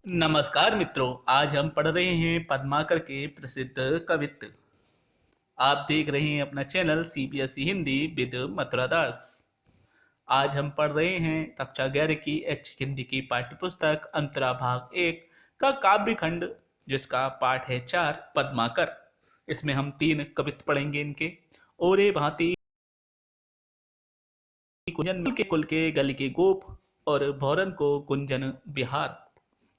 नमस्कार मित्रों, आज हम पढ़ रहे हैं पद्माकर के प्रसिद्ध कवित्त। आप देख रहे हैं अपना channel CBSE Hindi with Mathura Das. आज हम पढ़ रहे हैं कक्षा 11 की हिंदी की पाठ्य पुस्तक अंतरा भाग 1 का काव्य खंड, जिसका पाठ है 4 पद्माकर। इसमें हम 3 कवित्त पढ़ेंगे इनके। ओरे भांति कुंजन के कुल के गल के गोप और भौरन को कुंजन बिहार।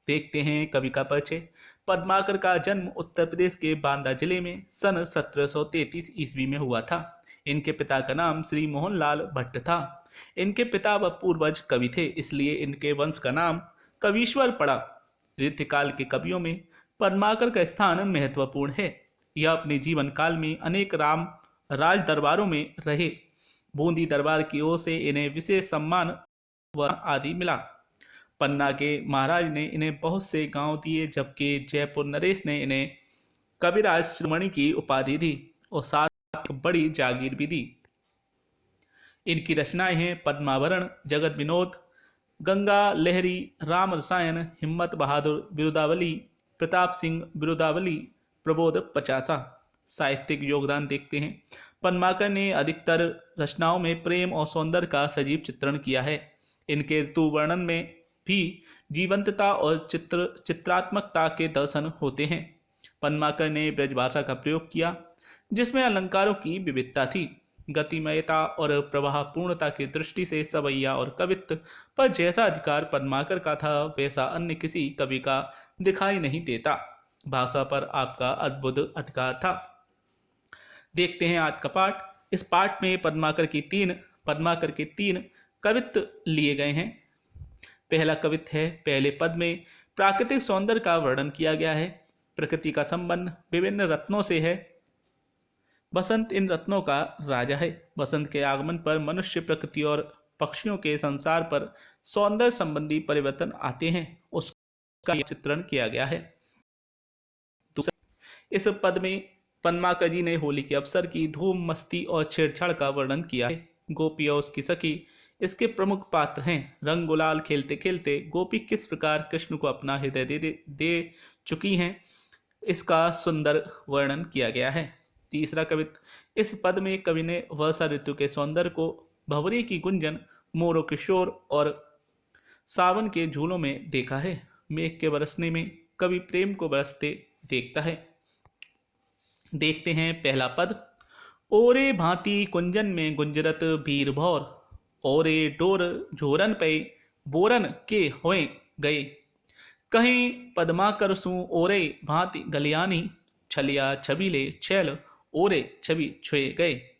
देखते हैं कवि का परिचय। पद्माकर का जन्म उत्तर प्रदेश के बांदा जिले में सन 1733 ईस्वी में हुआ था। इनके पिता का नाम श्री मोहनलाल भट्ट था। इनके पिता व पूर्वज कवि थे, इसलिए इनके वंश का नाम कवीश्वर पड़ा। रीतिकाल के कवियों में पद्माकर का स्थान महत्वपूर्ण है। यह अपने जीवन काल में अनेक राज दरबारों में रहे। बूंदी दरबार की ओर से इन्हें विशेष सम्मान व आदि मिला। पन्ना के महाराज ने इन्हें बहुत से गांव दिए, जबकि जयपुर नरेश ने इन्हें कविराज शिरोमणि की उपाधि दी और साथ एक बड़ी जागीर भी दी। इनकी रचनाएं हैं पद्मावरण, जगत विनोद, गंगा लहरी, राम रसायन, हिम्मत बहादुर बिरुदावली, प्रताप सिंह बिरुदावली, प्रबोध पचासा। साहित्यिक योगदान देखते हैं। पद्माकर ने अधिकतर रचनाओं में प्रेम और सौंदर्य का सजीव चित्रण किया है। इनके ऋतु वर्णन में भी जीवंतता और चित्रात्मकता के दर्शन होते हैं। पद्माकर ने ब्रजभाषा का प्रयोग किया, जिसमें अलंकारों की विविधता थी। गतिमयता और प्रवाह पूर्णता की दृष्टि से सवैया और कवित्त पर जैसा अधिकार पद्माकर का था, वैसा अन्य किसी कवि का दिखाई नहीं देता। भाषा पर आपका अद्भुत अधिकार था। देखते हैं आज का पाठ। इस पाठ में पद्माकर के तीन कवित्त लिए गए हैं। पहला कवित्त है। पहले पद में प्राकृतिक सौंदर्य का वर्णन किया गया है। प्रकृति का संबंध विभिन्न रत्नों से है। बसंत इन रत्नों का राजा है। बसंत के आगमन पर मनुष्य, प्रकृति और पक्षियों के संसार पर सौंदर्य संबंधी परिवर्तन आते हैं, उसका चित्रण किया गया है। दूसरा, इस पद में पद्माकर जी ने होली के अवसर की धूम मस्ती और छेड़छाड़ का वर्णन किया है। गोपी और उसकी सखी इसके प्रमुख पात्र हैं। रंग गुलाल खेलते खेलते गोपी किस प्रकार कृष्ण को अपना हृदय दे चुकी हैं, इसका सुंदर वर्णन किया गया है। तीसरा कवित्त। इस पद में कवि ने वर्षा ऋतु के सौंदर्य को भंवरे की गुंजन, मोरों के शोर और सावन के झूलों में देखा है। मेघ के बरसने में कवि प्रेम को बरसते देखता है। देखते हैं पहला पद। ओरे भांति कुंजन में गुंजरत भीर भौर, ओरे डोर झोरन पे बोरन के होए गए। कहीं पद्माकर सु ओरे भांति गलियानी, छलिया छबीले छैल ओरे छवि छुए गए।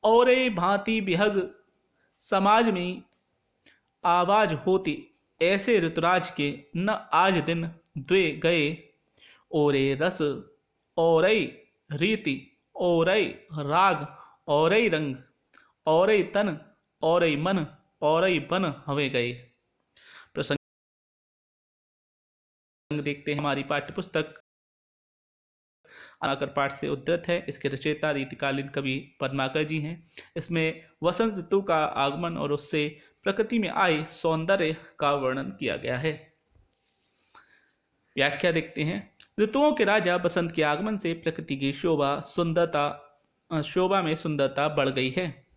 ओरे भांति बिहग समाज में आवाज होती, ऐसे ऋतुराज के न आज दिन द्वे गए। ओरे रस ओरई रीति, ओरई राग, ओरई रंग, ओरई तन, ओरई मन, ओरई बन हवे गए। प्रसंग देखते हैं। हमारी पाठ्य पुस्तक पद्माकर पाठ से उद्धृत है। इसके रचयिता रीतिकालीन कवि पद्माकर जी हैं। इसमें वसंत ऋतु का आगमन और उससे प्रकृति में आए सौंदर्य का वर्णन किया गया है। व्याख्या देखते हैं। ऋतुओं के राजा बसंत के आगमन से प्रकृति की शोभा में सुंदरता बढ़ गई है।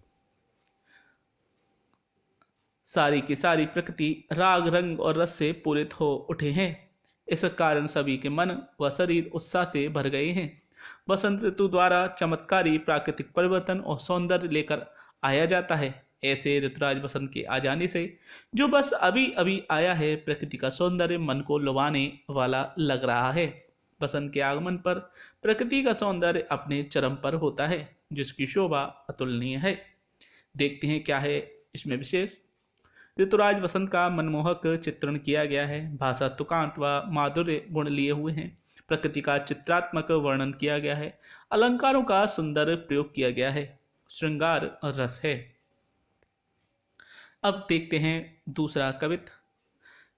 सारी की सारी प्रकृति राग, रंग और रस से पूरित हो उठे हैं। इस कारण सभी के मन व शरीर उत्साह से भर गए हैं। बसंत ऋतु द्वारा चमत्कारी प्राकृतिक परिवर्तन और सौंदर्य लेकर आया जाता है। ऐसे ऋतुराज बसंत के आ जाने से, जो बस अभी अभी आया है, प्रकृति का सौंदर्य मन को लुभाने वाला लग रहा है। बसंत के आगमन पर प्रकृति का सौंदर्य अपने चरम पर होता है, जिसकी शोभा अतुलनीय है। देखते हैं क्या है इसमें विशेष। ऋतुराज वसंत का मनमोहक चित्रण किया गया है। भाषा तुकांत व माधुर्य गुण लिए हुए हैं। प्रकृति का चित्रात्मक वर्णन किया गया है। अलंकारों का सुंदर प्रयोग किया गया है। श्रृंगार और रस है। अब देखते हैं दूसरा कवित्त।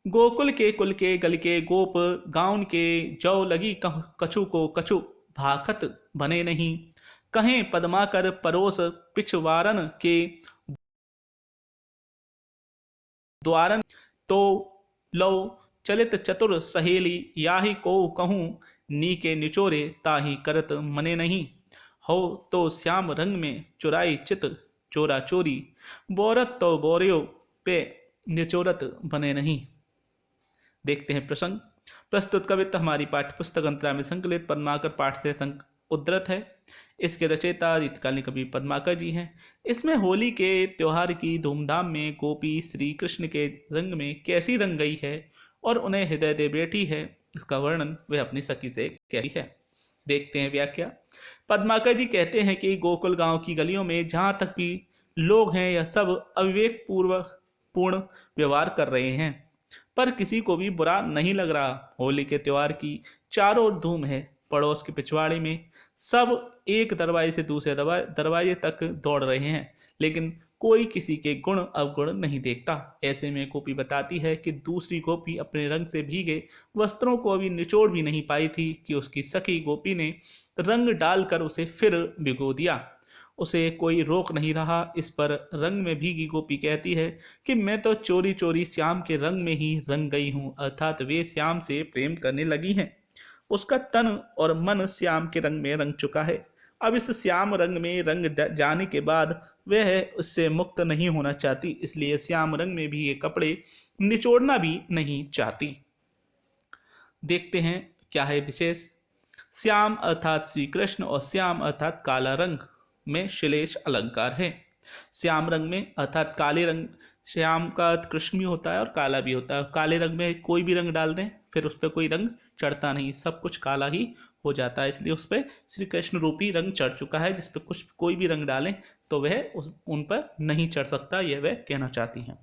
गोकुल के कुल के गल के गोप, गाउन के जौ लगी कछु को कछु भाखत बने नहीं। कहें पद्माकर परोस पिछवारन के द्वारन तो लो चलित चतुर सहेली याही को कहूँ, नीके निचोरे ताही करत मने नहीं। हो तो श्याम रंग में चुराई चित चोरा चोरी, बोरत तो बोरियो पे निचोरत बने नहीं। देखते हैं प्रसंग। प्रस्तुत कविता हमारी पाठ्यपुस्तक अंतरा में संकलित पद्माकर पाठ से उद्धृत है। इसके रचयिता रीतकालीन कवि पद्माकर जी हैं। इसमें होली के त्योहार की धूमधाम में गोपी श्री कृष्ण के रंग में कैसी रंग गई है और उन्हें हृदय दे बैठी है, इसका वर्णन वह अपनी सखी से कहती है। देखते हैं व्याख्या। पद्माकर जी कहते हैं कि गोकुल गांव की गलियों में जहाँ तक भी लोग हैं, यह सब अविवेक पूर्ण व्यवहार कर रहे हैं, पर किसी को भी बुरा नहीं लग रहा। होली के त्योहार की चारों ओर धूम है। पड़ोस के पिछवाड़े में सब एक दरवाजे से दूसरे दरवाजे तक दौड़ रहे हैं, लेकिन कोई किसी के गुण अवगुण नहीं देखता। ऐसे में गोपी बताती है कि दूसरी गोपी अपने रंग से भीगे वस्त्रों को अभी निचोड़ भी नहीं पाई थी कि उसकी सखी गोपी ने रंग डालकर उसे फिर भिगो दिया। उसे कोई रोक नहीं रहा। इस पर रंग में भीगी गोपी कहती है कि मैं तो चोरी चोरी श्याम के रंग में ही रंग गई हूँ, अर्थात वे श्याम से प्रेम करने लगी हैं। उसका तन और मन श्याम के रंग में रंग चुका है। अब इस श्याम रंग में रंग जाने के बाद वह उससे मुक्त नहीं होना चाहती, इसलिए श्याम रंग में भी ये कपड़े निचोड़ना भी नहीं चाहती। देखते हैं क्या है विशेष। श्याम अर्थात श्री कृष्ण और श्याम अर्थात काला रंग में श्लेष अलंकार है। श्याम रंग में अर्थात काले रंग, श्याम का अर्थ कृष्ण भी होता है और काला भी होता है। काले रंग में कोई भी रंग डाल दें फिर उस पर कोई रंग चढ़ता नहीं, सब कुछ काला ही हो जाता है, इसलिए उस पर श्री कृष्ण रूपी रंग चढ़ चुका है। जिस पर कुछ कोई भी रंग डालें तो वह उन पर नहीं चढ़ सकता, यह वह कहना चाहती हैं।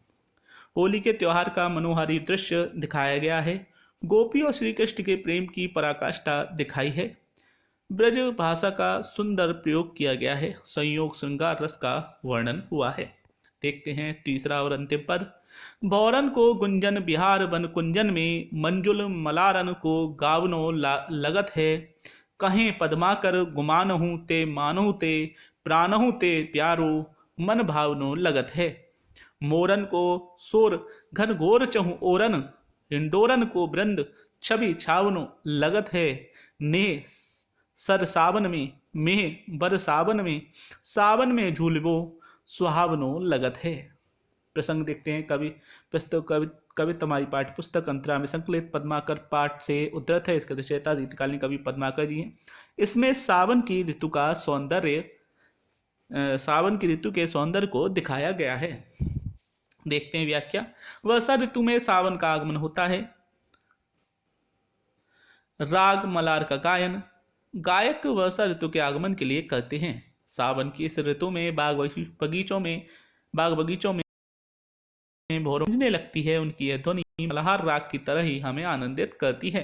होली के त्यौहार का मनोहारी दृश्य दिखाया गया है। गोपी और श्री कृष्ण के प्रेम की पराकाष्ठा दिखाई है। ब्रज भाषा का सुंदर प्रयोग किया गया है। संयोग श्रृंगार रस का वर्णन हुआ है। देखते हैं तीसरा और अंतिम पद। भौरन को गुंजन बिहार बन कुंजन में, मंजुल मलारन को गावनो लगत है। कहें पद्माकर गुमानहु ते मानहु ते, प्राणहु ते प्यारो मन भावनो लगत है। मोरन को सोर घन घोर चहु ओरन, हिंडोरन को वृंद छवि छावनो लगत है। ने सर सावन में मेह बर सावन में झूलबो सुहावनो लगत है। प्रसंग देखते हैं। कवि तुम्हारी पाठ्यपुस्तक अंतरा में संकलित पद्माकर पाठ से उद्धृत है। इसके रचयिता रीतकालीन कवि पद्माकर जी हैं। इसमें सावन की ऋतु के सौंदर्य को दिखाया गया है। देखते हैं व्याख्या। वर्षा ऋतु में सावन का आगमन होता है। राग मलार का गायन गायक वर्षा ऋतु के आगमन के लिए करते हैं। सावन की इस ऋतु में बाग बगीचों में भौरों गूंजने लगती है। उनकी यह ध्वनि मल्हार राग की तरह ही हमें आनंदित करती है।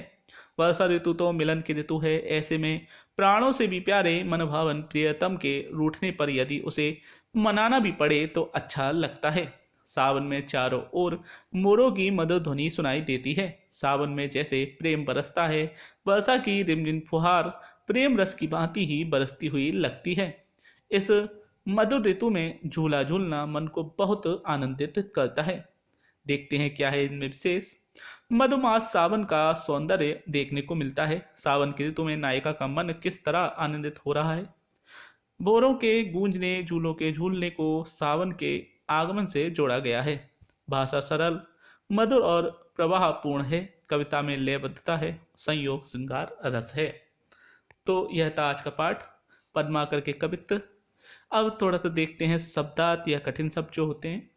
वर्षा ऋतु तो मिलन की ऋतु है। ऐसे में प्राणों से भी प्यारे मनभावन प्रियतम के रूठने पर यदि उसे मनाना भी पड़े तो अच्छा लगता है। सावन में चारों ओर मोरों की मधुर ध्वनि सुनाई देती है। सावन में जैसे प्रेम बरसता है, वर्षा की रिमझिम फुहार प्रेम रस की भांति ही बरसती हुई लगती है। इस मधुर ऋतु में झूला झूलना मन को बहुत आनंदित करता है। देखते हैं क्या है इनमें विशेष। मधुमास सावन का सौंदर्य देखने को मिलता है। सावन की ऋतु में नायिका का मन किस तरह आनंदित हो रहा है। भौरों के गूंजने, झूलों के झूलने को सावन के आगमन से जोड़ा गया है। भाषा सरल, मधुर और प्रवाहपूर्ण है। कविता में लयबद्धता है, संयोग श्रृंगार रस है। तो यह था आज का पाठ पद्माकर के कवित्व। अब थोड़ा सा देखते हैं शब्दार्थ या कठिन शब्द जो होते हैं।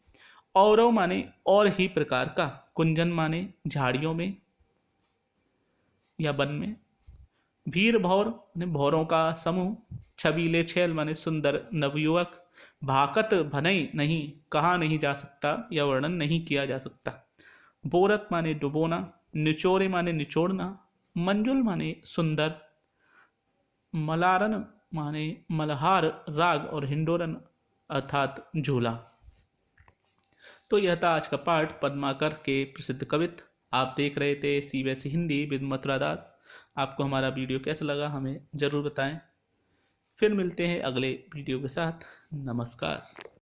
औरव माने और ही प्रकार का, कुंजन माने झाड़ियों में या वन में, भीर भौर माने भौरों का समूह, छबीले छेल माने सुंदर नवयुवक, भाकत भनई नहीं कहा नहीं जा सकता या वर्णन नहीं किया जा सकता, बोरत माने डुबोना, निचोरे माने निचोड़ना, मंजुल माने सुंदर, मलारन माने मल्हार राग और हिंडोरन अर्थात झूला। तो यह था आज का पाठ पद्माकर के प्रसिद्ध कवित्व। आप देख रहे थे CBSE हिंदी विद मथुरा दास। आपको हमारा वीडियो कैसा लगा हमें ज़रूर बताएं। फिर मिलते हैं अगले वीडियो के साथ। नमस्कार।